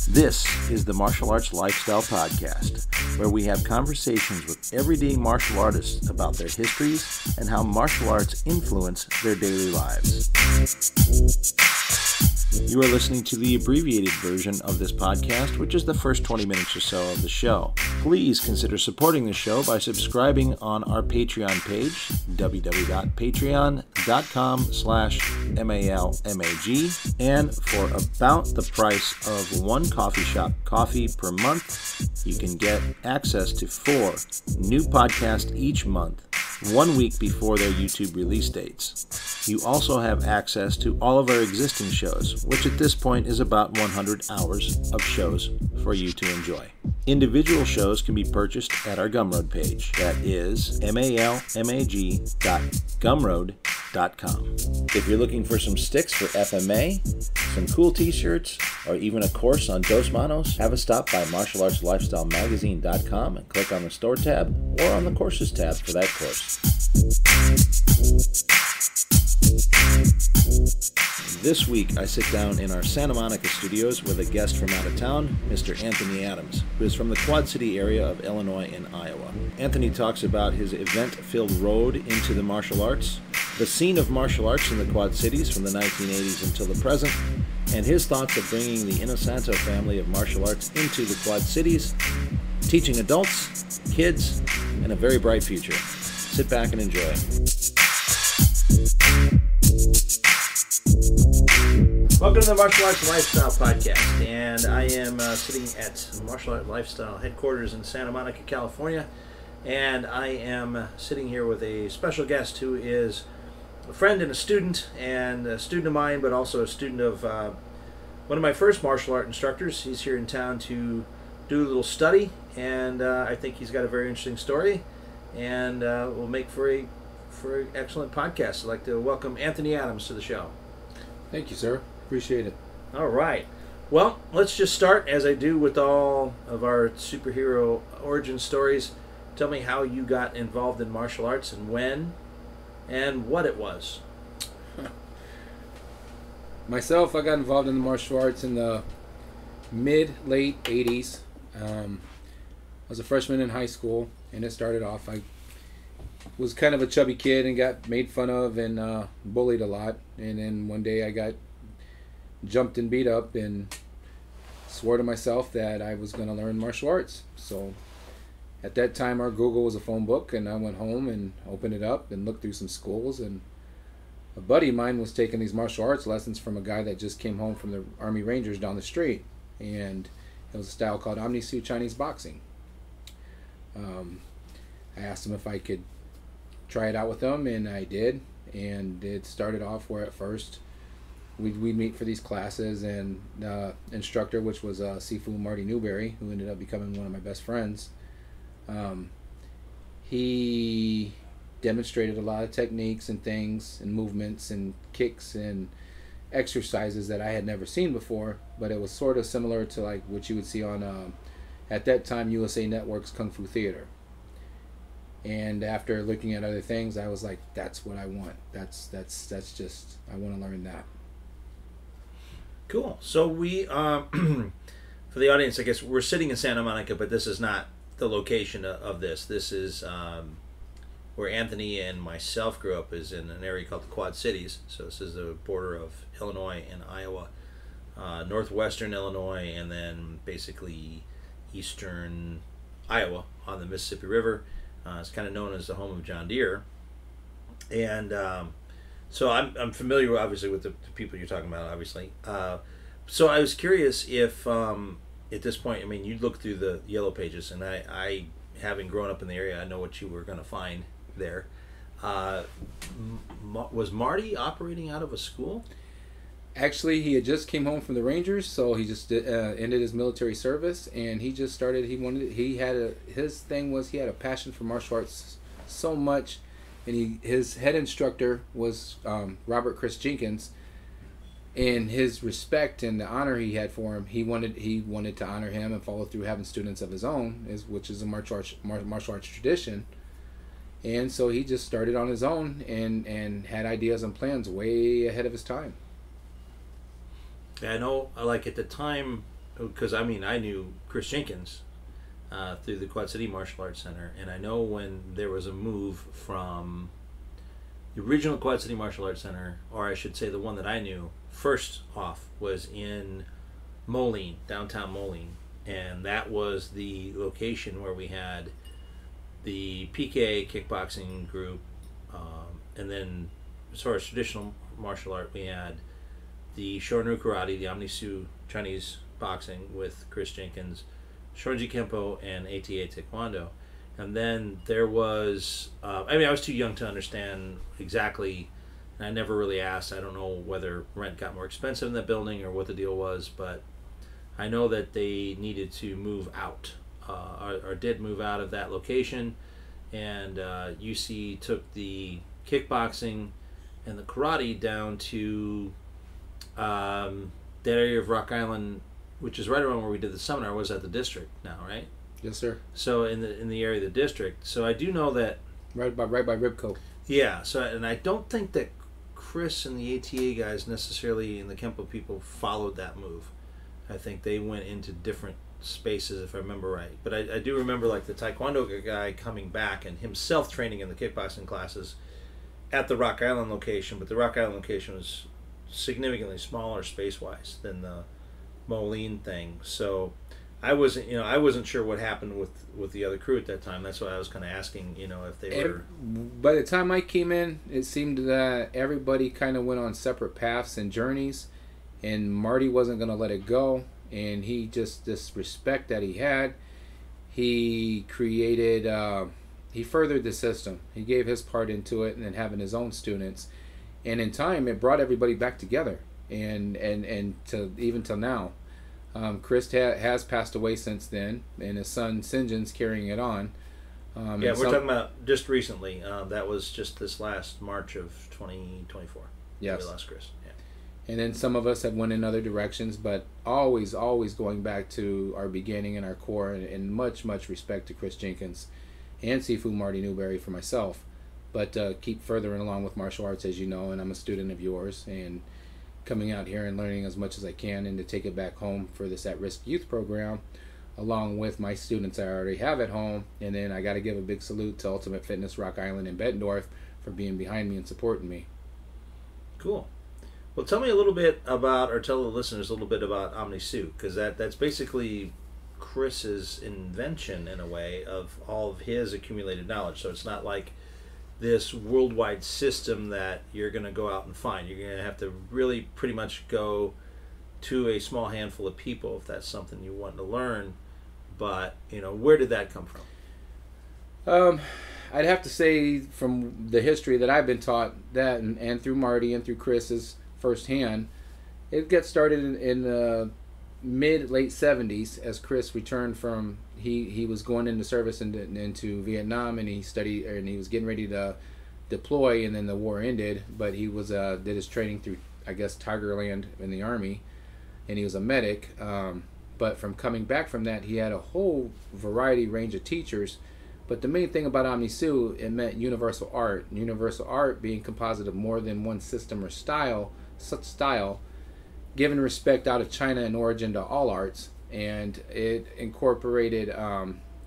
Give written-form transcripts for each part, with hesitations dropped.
This is the Martial Arts Lifestyle Podcast, where we have conversations with everyday martial artists about their histories and how martial arts influence their daily lives. You are listening to the abbreviated version of this podcast, which is the first 20 minutes or so of the show. Please consider supporting the show by subscribing on our Patreon page, www.patreon.com/malmag, and for about the price of one coffee shop coffee per month, you can get access to 4 new podcasts each month, 1 week before their YouTube release dates. You also have access to all of our existing shows, which at this point is about 100 hours of shows for you to enjoy. Individual shows can be purchased at our Gumroad page. That is malmag.gumroad.com. If you're looking for some sticks for FMA, some cool t-shirts, or even a course on Dos Manos, have a stop by martialartslifestylemagazine.com and click on the store tab or on the courses tab for that course. This week, I sit down in our Santa Monica studios with a guest from out of town, Mr. Anthony Adams, who is from the Quad City area of Illinois and Iowa. Anthony talks about his event-filled road into the martial arts, the scene of martial arts in the Quad Cities from the 1980s until the present, and his thoughts of bringing the Inosanto family of martial arts into the Quad Cities, teaching adults, kids, and a very bright future. Sit back and enjoy. Welcome to the Martial Arts Lifestyle Podcast, and I am sitting at Martial Arts Lifestyle headquarters in Santa Monica, California, and I am sitting here with a special guest who is a friend and a student of mine, but also a student of one of my first martial art instructors. He's here in town to do a little study, and I think he's got a very interesting story, and will make for an excellent podcast. I'd like to welcome Anthony Adams to the show. Thank you, sir. Appreciate it. All right. Well, let's just start, as I do with all of our superhero origin stories. Tell me how you got involved in martial arts and when and what it was. Myself, I got involved in the martial arts in the late 80s. I was a freshman in high school, and it started off. I was kind of a chubby kid and got made fun of and bullied a lot. And then one day I got jumped and beat up and swore to myself that I was going to learn martial arts. So at that time our Google was a phone book, and I went home and opened it up and looked through some schools, and a buddy of mine was taking these martial arts lessons from a guy that just came home from the Army Rangers down the street, and it was a style called Omni-Su Chinese boxing. I asked him if I could try it out with him, and I did, and it started off where at first we'd meet for these classes, and the instructor, which was SiFu Marty Newberry, who ended up becoming one of my best friends, he demonstrated a lot of techniques and things and movements and kicks and exercises that I had never seen before, but it was sort of similar to like what you would see on at that time USA Network's Kung Fu Theater. And after looking at other things, I was like, that's what I want. That's just, I want to learn that. Cool. So we, for the audience, I guess we're sitting in Santa Monica, but this is not the location of this. This is where Anthony and myself grew up, is in an area called the Quad Cities. So this is the border of Illinois and Iowa, northwestern Illinois, and then basically eastern Iowa on the Mississippi River. It's kind of known as the home of John Deere. And so I'm familiar, obviously, with the people you're talking about, obviously. So I was curious if, at this point, I mean, you look through the yellow pages, and I having grown up in the area, I know what you were going to find there. Was Marty operating out of a school? Actually, he had just came home from the Rangers, so he just ended his military service, and he just started. His thing was he had a passion for martial arts so much, and his head instructor was Robert Chris Jenkins, and his respect and the honor he had for him, he wanted to honor him and follow through having students of his own, which is a martial arts tradition. And so he just started on his own and had ideas and plans way ahead of his time. Yeah, I know, like at the time, because I mean, I knew Chris Jenkins through the Quad City Martial Arts Center, and I know when there was a move from the original Quad City Martial Arts Center, or I should say the one that I knew first off, was in Moline, downtown Moline, and that was the location where we had the PK kickboxing group, and then as far as traditional martial art, we had the Shorin Karate, the Omni-Su Chinese boxing with Chris Jenkins, Shorinji Kempo, and ATA Taekwondo. And then there was, I mean, I was too young to understand exactly, and I never really asked. I don't know whether rent got more expensive in that building or what the deal was, but I know that they needed to move out, or did move out of that location, and UC took the kickboxing and the karate down to that area of Rock Island, which is right around where we did the seminar. Was at the district now, right? Yes, sir. So in the area of the district. So I do know that right by Ribco. Yeah. So and I don't think that Chris and the ATA guys necessarily and the Kempo people followed that move. I think they went into different spaces, if I remember right. But I do remember like the Taekwondo guy coming back and himself training in the kickboxing classes at the Rock Island location. But the Rock Island location was significantly smaller space-wise than the Moline thing. So I wasn't sure what happened with the other crew at that time. That's why I was kind of asking, if they were. By the time I came in, it seemed that everybody kind of went on separate paths and journeys, and Marty wasn't going to let it go. And he just, this respect that he had, he created, he furthered the system. He gave his part into it, and then having his own students. And in time, it brought everybody back together, and to even till now. Chris has passed away since then, and his son Sinjin's carrying it on. Yeah, we're talking about just recently. That was just this last March of 2024. Yes. We lost Chris. Yeah. And then some of us have went in other directions, but always going back to our beginning and our core, and much respect to Chris Jenkins and SiFu Marty Newberry for myself. But keep furthering along with martial arts, as you know, and I'm a student of yours, and coming out here and learning as much as I can, and to take it back home for this at-risk youth program, along with my students I already have at home. And then I got to give a big salute to Ultimate Fitness Rock Island and Bettendorf for being behind me and supporting me. Cool. Well, tell me a little bit about, or tell the listeners a little bit about Omni-Su, because that's basically Chris's invention in a way of all of his accumulated knowledge. So it's not like this worldwide system that you're going to go out and find. You're going to have to really pretty much go to a small handful of people if that's something you want to learn. But, where did that come from? I'd have to say from the history that I've been taught, that and through Marty and through Chris's firsthand, it got started in the mid-late 70s as Chris returned from, he was going into service into Vietnam, and he studied, and he was getting ready to deploy, and then the war ended, but he was did his training through, I guess, Tigerland in the Army, and he was a medic. But from coming back from that, he had a whole variety range of teachers. But the main thing about Omni-Su, it meant universal art. Universal art being composite of more than one system or style, giving respect out of China and origin to all arts. And it incorporated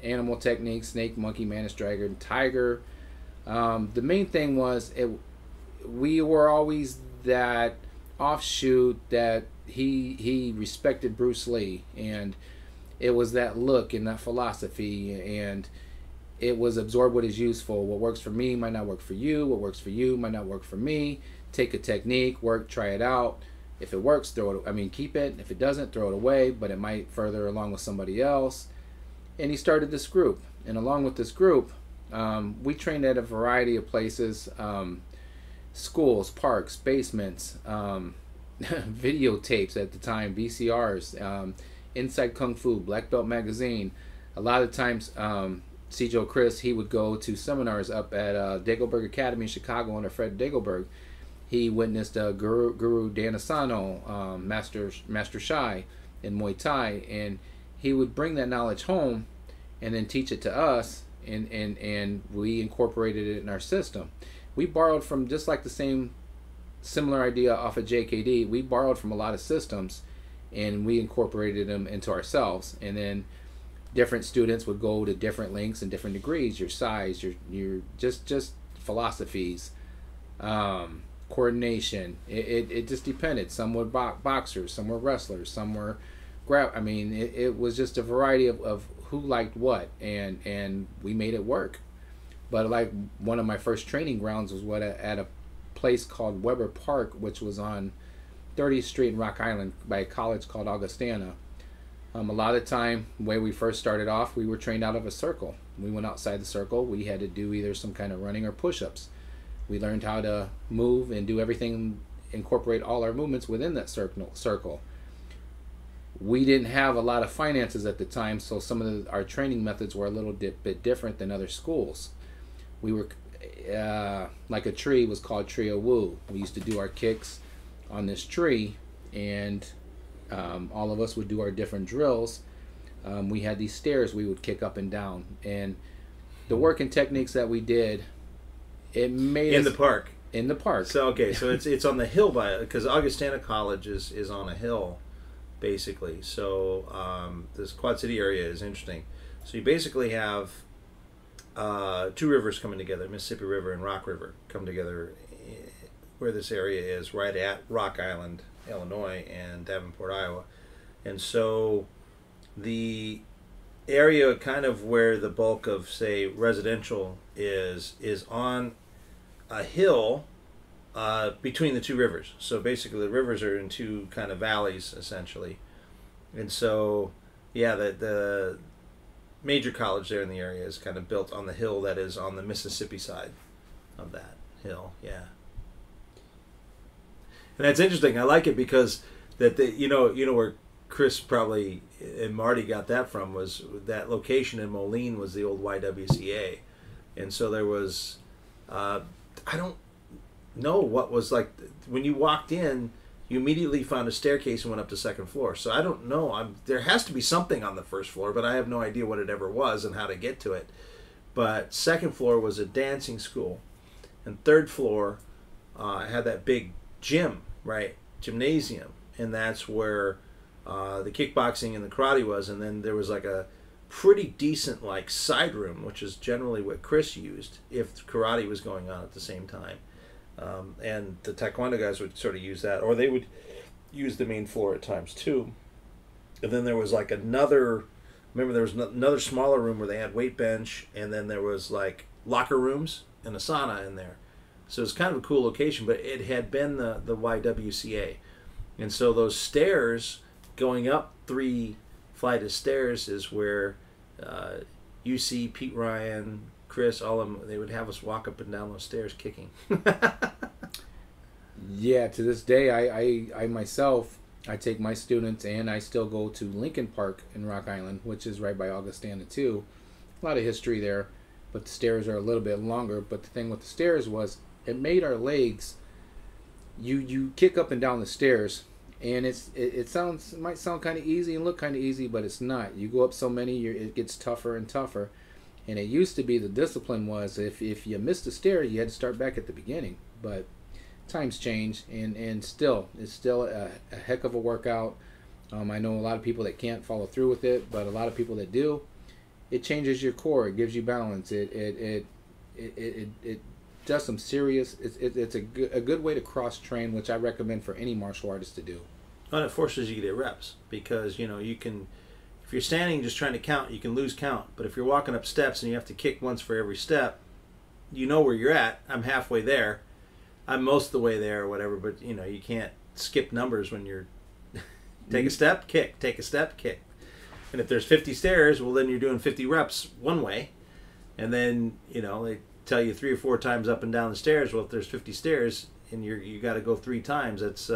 animal techniques: snake, monkey, mantis, dragon, tiger. The main thing was we were always that offshoot that he respected Bruce Lee, and it was that look and that philosophy, and it was absorb what is useful. What works for me might not work for you. What works for you might not work for me. Take a technique, try it out. If it works, keep it. If it doesn't, throw it away, but it might further along with somebody else. And he started this group. And along with this group, we trained at a variety of places, schools, parks, basements, videotapes at the time, VCRs, Inside Kung Fu, Black Belt Magazine. A lot of times, Joe Chris, he would go to seminars up at Dagoberg Academy in Chicago under Fred Dagoberg. He witnessed Guru Inosanto, Master Shai in Muay Thai, and he would bring that knowledge home and then teach it to us, and we incorporated it in our system. We borrowed from just like the same similar idea off of JKD. We borrowed from a lot of systems, and we incorporated them into ourselves. And then different students would go to different lengths and different degrees, your size, your just philosophies, coordination. It just depended. Some were boxers, some were wrestlers, some were I mean, it was just a variety of who liked what, and we made it work. But like one of my first training grounds was at a place called Weber Park, which was on 30th Street in Rock Island by a college called Augustana. A lot of the time, the way we first started off, we were trained out of a circle. We went outside the circle. We had to do either some kind of running or push-ups. We learned how to move and do everything, incorporate all our movements within that circle. We didn't have a lot of finances at the time, so some of our training methods were a little bit different than other schools. We were, like a tree was called Tree of Woo. We used to do our kicks on this tree, and all of us would do our different drills. We had these stairs we would kick up and down, and the work and techniques that we did, it made in us, the park. In the park. So okay, so it's on the hill because Augustana College is on a hill, basically. So this Quad City area is interesting. So you basically have two rivers coming together, Mississippi River and Rock River, come together where this area is, right at Rock Island, Illinois, and Davenport, Iowa. And so the area kind of where the bulk of, say, residential is on a hill between the two rivers. So basically the rivers are in two kind of valleys, essentially. And so, yeah, the major college there in the area is kind of built on the hill that is on the Mississippi side of that hill, yeah. And that's interesting. I like it because you know where Chris probably and Marty got that from was that location in Moline was the old YWCA, and so there was I don't know what was like when you walked in. You immediately found a staircase and went up to second floor. So I don't know. There has to be something on the first floor, but I have no idea what it ever was and how to get to it. But second floor was a dancing school, and third floor had that big gym, right, gymnasium, and that's where the kickboxing and the karate was. And then there was like a pretty decent like side room, which is generally what Chris used if karate was going on at the same time. And the taekwondo guys would sort of use that, or they would use the main floor at times too. And then there was like another smaller room where they had weight bench, and then there was like locker rooms and a sauna in there. So it's kind of a cool location, but it had been the YWCA. And so those stairs going up 3 flight of stairs is where UC, Pete Ryan, Chris, all of them, they would have us walk up and down those stairs kicking. Yeah, to this day, I myself, I take my students and I still go to Lincoln Park in Rock Island, which is right by Augustana too. A lot of history there, but the stairs are a little bit longer. But the thing with the stairs was it made our legs, you kick up and down the stairs, and it might sound kind of easy and look kind of easy, but it's not. You go up so many, it gets tougher and tougher. And it used to be the discipline was if you missed a stair, you had to start back at the beginning. But times change, and it's still a heck of a workout. I know a lot of people that can't follow through with it, but a lot of people that do. It changes your core. It gives you balance. It does some serious. It's a good way to cross train, which I recommend for any martial artist to do. And it forces you to get reps because you can. If you're standing just trying to count, you can lose count. But if you're walking up steps and you have to kick once for every step, you know where you're at. I'm halfway there. I'm most of the way there or whatever, but you can't skip numbers when you're take a step, kick, take a step, kick. And if there's 50 stairs, well then you're doing 50 reps one way. And then, they tell you 3 or 4 times up and down the stairs. Well, if there's 50 stairs and you got to go 3 times, that's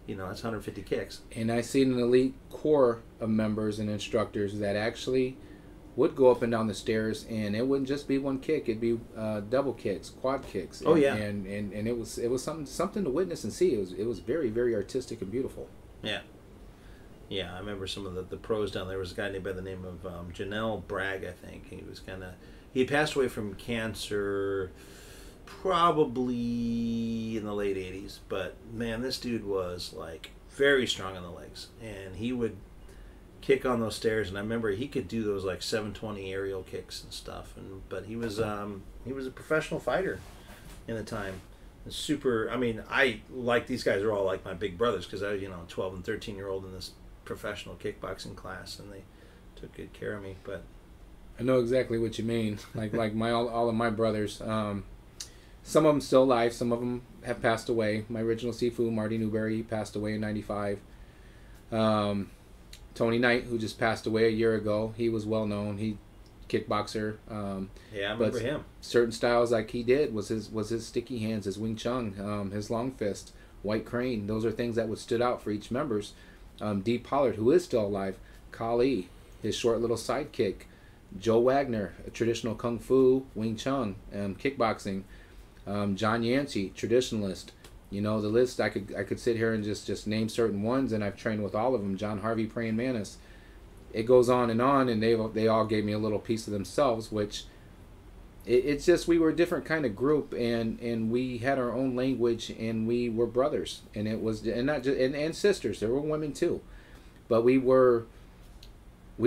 that's 150 kicks. And I see an elite core of members and instructors that actually would go up and down the stairs, and it wouldn't just be one kick; it'd be double kicks, quad kicks. Oh yeah, and it was something to witness and see. It was very, very artistic and beautiful. Yeah, I remember some of the pros down there. Was a guy named by the name of Janelle Bragg, I think. He had passed away from cancer probably in the late 80s. But man, this dude was like very strong on the legs, and he would kick on those stairs. And I remember he could do those like 720 aerial kicks and stuff. But he was a professional fighter in the time. Super. I mean, I like these guys are all like my big brothers because I was 12 and 13-year-old in this professional kickboxing class, and they took good care of me. But I know exactly what you mean. Like all of my brothers. Some of them still alive. Some of them have passed away. My original SiFu, Marty Newberry, passed away in '95. Tony Knight, who just passed away a year ago, he was well known. He kickboxer. Yeah, I remember him. Certain styles like he did was his sticky hands, his Wing Chun, his long fist, White Crane. Those are things that would stood out for each members. Dee Pollard, who is still alive, Kali, his short little sidekick, Joe Wagner, a traditional kung fu, Wing Chun, kickboxing, John Yancey, traditionalist. The list I could sit here and just name certain ones, and I've trained with all of them. John Harvey, Praying Mantis. It goes on, and they all gave me a little piece of themselves, which it's just we were a different kind of group, and we had our own language, and we were brothers, and it was not just and sisters. There were women too, but we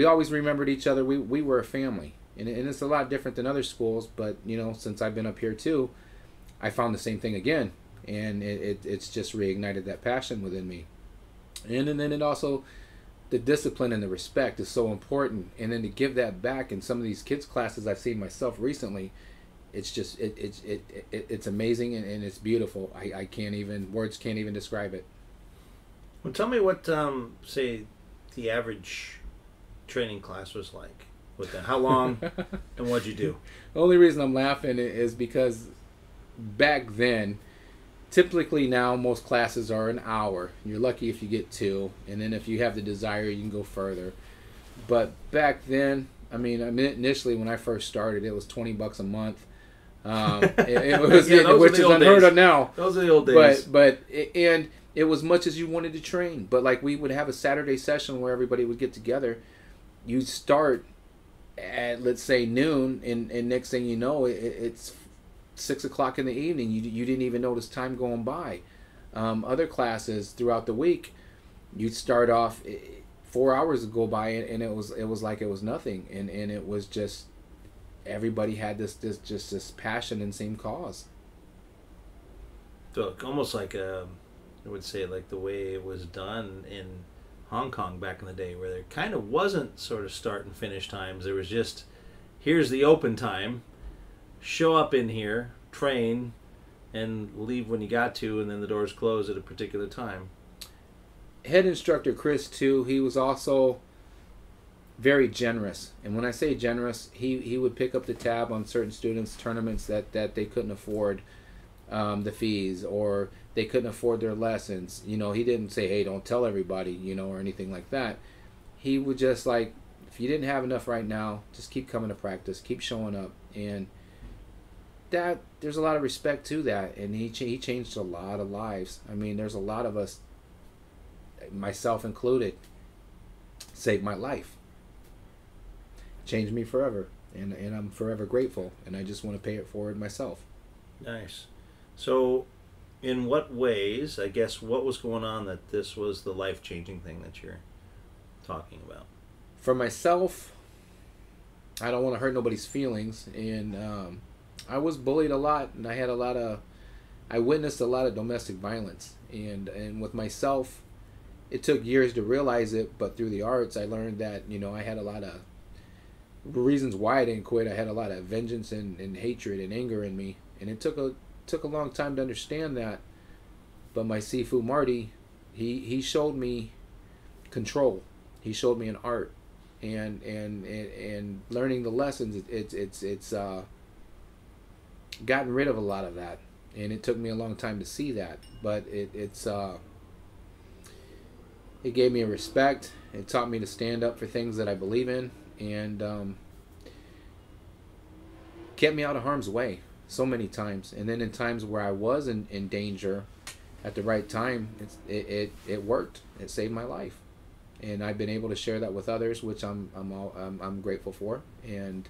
always remembered each other. We were a family, and it's a lot different than other schools. But since I've been up here too, I found the same thing again, and it's just reignited that passion within me, and then it also. The discipline and the respect is so important, and then to give that back in some of these kids classes I've seen myself recently, it's just it's amazing and it's beautiful. I can't even words can't even describe it. Well, tell me what say the average training class was like with them. How long and what'd you do? The only reason I'm laughing is because back then. Typically now most classes are an hour. You're lucky if you get 2, and then if you have the desire you can go further. But back then, initially when I first started, it was $20 a month. It was which is unheard of now. Those are the old days. But it was much as you wanted to train. But like we would have a Saturday session where everybody would get together. You'd start at let's say noon, and next thing you know, it's 6 o'clock in the evening. You didn't even notice time going by. Other classes throughout the week, you'd start off 4 hours would go by, and it was like it was nothing, and it was just everybody had this passion and same cause. So almost like I would say like the way it was done in Hong Kong back in the day, where there kind of wasn't sort of start and finish times. There was just here's the open time. Show up in here, train, and leave when you got to, and then the doors close at a particular time. Head instructor Chris, too, he was also very generous. And when I say generous, he would pick up the tab on certain students' tournaments that they couldn't afford the fees, or they couldn't afford their lessons. He didn't say, hey, don't tell everybody, or anything like that. He would just like, if you didn't have enough right now, just keep coming to practice, keep showing up. And that there's a lot of respect to that, and he changed a lot of lives. There's a lot of us, myself included, saved my life, changed me forever, and I'm forever grateful, and I just want to pay it forward myself. Nice. So in what ways, I guess, what was going on that this was the life-changing thing that you're talking about? For myself, I don't want to hurt nobody's feelings, and I was bullied a lot, and I witnessed a lot of domestic violence, and with myself, it took years to realize it, but through the arts, I learned that, I had a lot of reasons why I didn't quit. I had a lot of vengeance and hatred and anger in me, and it took a long time to understand that, but my SiFu Marty, he showed me control. He showed me an art, and learning the lessons, it's gotten rid of a lot of that, and it took me a long time to see that, but it gave me a respect. It taught me to stand up for things that I believe in, and kept me out of harm's way so many times. And then in times where I was in danger, at the right time, it worked. It saved my life, and I've been able to share that with others, which I'm grateful for. And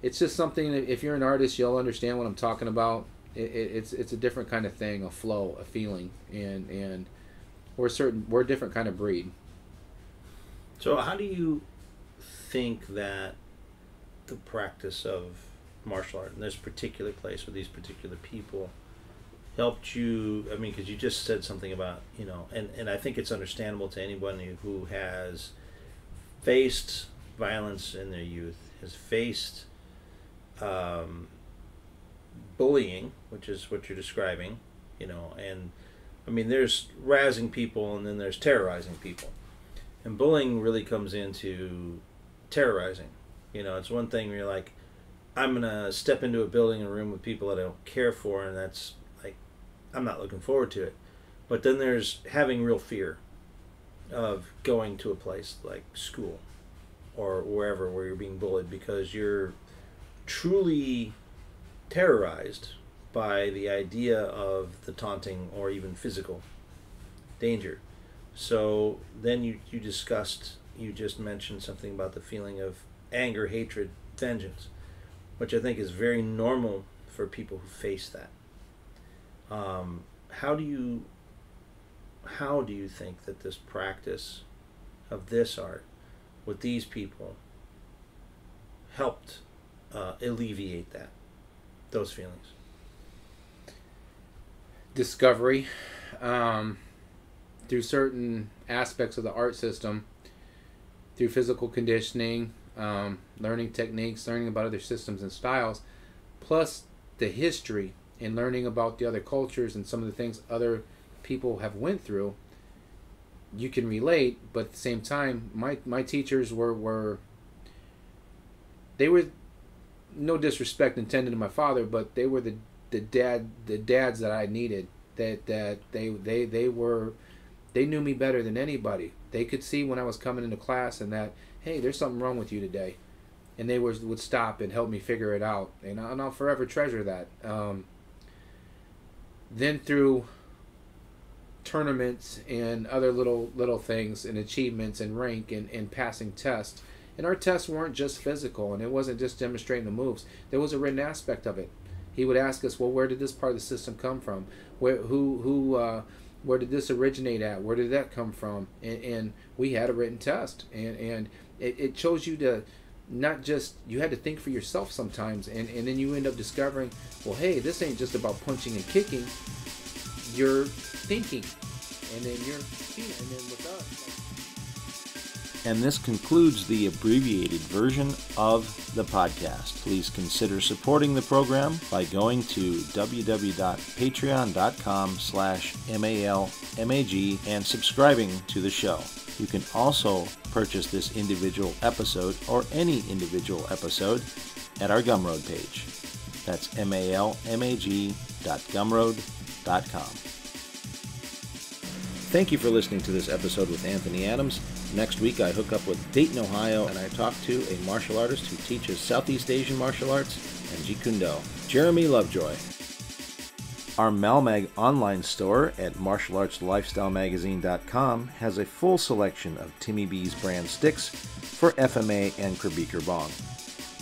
it's just something that if you're an artist, you'll understand what I'm talking about. It's a different kind of thing, a flow, a feeling, and we're a different kind of breed. So how do you think that the practice of martial art in this particular place with these particular people helped you? I mean, because you just said something about, and I think it's understandable to anyone who has faced violence in their youth, has faced bullying, which is what you're describing, and I mean, there's razzing people and then there's terrorizing people. And bullying really comes into terrorizing. It's one thing where you're like, I'm going to step into a building and room with people that I don't care for, and that's like, I'm not looking forward to it. But then there's having real fear of going to a place like school or wherever where you're being bullied because you're truly terrorized by the idea of the taunting or even physical danger. So then you just mentioned something about the feeling of anger, hatred, vengeance, which I think is very normal for people who face that. How do you think that this practice of this art with these people helped alleviate those feelings? Discovery, through certain aspects of the art system, through physical conditioning, learning techniques, learning about other systems and styles, plus the history and learning about the other cultures and some of the things other people have went through. You can relate, but at the same time, my teachers were no disrespect intended to my father, but they were the dads that I needed. That they knew me better than anybody. They could see when I was coming into class and that, hey, there's something wrong with you today, and they would stop and help me figure it out, and I'll forever treasure that. Then through tournaments and other little things and achievements and rank and passing tests. And our tests weren't just physical, and it wasn't just demonstrating the moves. There was a written aspect of it. He would ask us, well, where did this part of the system come from? Where did this originate at? Where did that come from? And we had a written test, and it chose you to not just, you had to think for yourself sometimes, and then you end up discovering, well, hey, this ain't just about punching and kicking. You're thinking, and then you're feeling, and then with us. And this concludes the abbreviated version of the podcast. Please consider supporting the program by going to www.patreon.com/malmag and subscribing to the show. You can also purchase this individual episode or any individual episode at our Gumroad page. That's malmag.gumroad.com. Thank you for listening to this episode with Anthony Adams. Next week, I hook up with Dayton, Ohio, and I talk to a martial artist who teaches Southeast Asian martial arts and Jeet Kune Do, Jeremy Lovejoy. Our Malmag online store at martialartslifestylemagazine.com has a full selection of Timmy B's brand sticks for FMA and Krabi Krabong.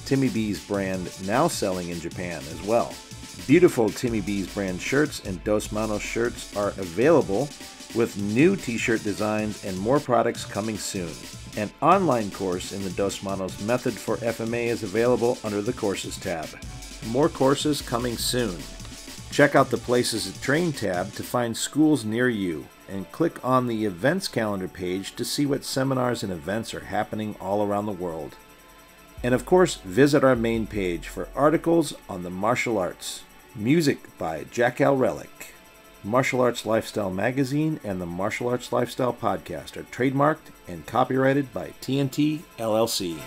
Timmy B's brand now selling in Japan as well. Beautiful Timmy B's brand shirts and Dos Manos shirts are available with new t-shirt designs and more products coming soon. An online course in the Dos Manos method for FMA is available under the Courses tab. More courses coming soon. Check out the Places to Train tab to find schools near you, and click on the events calendar page to see what seminars and events are happening all around the world. And of course, visit our main page for articles on the martial arts. Music by Jackal Relic. Martial Arts Lifestyle Magazine and the Martial Arts Lifestyle Podcast are trademarked and copyrighted by TNT LLC.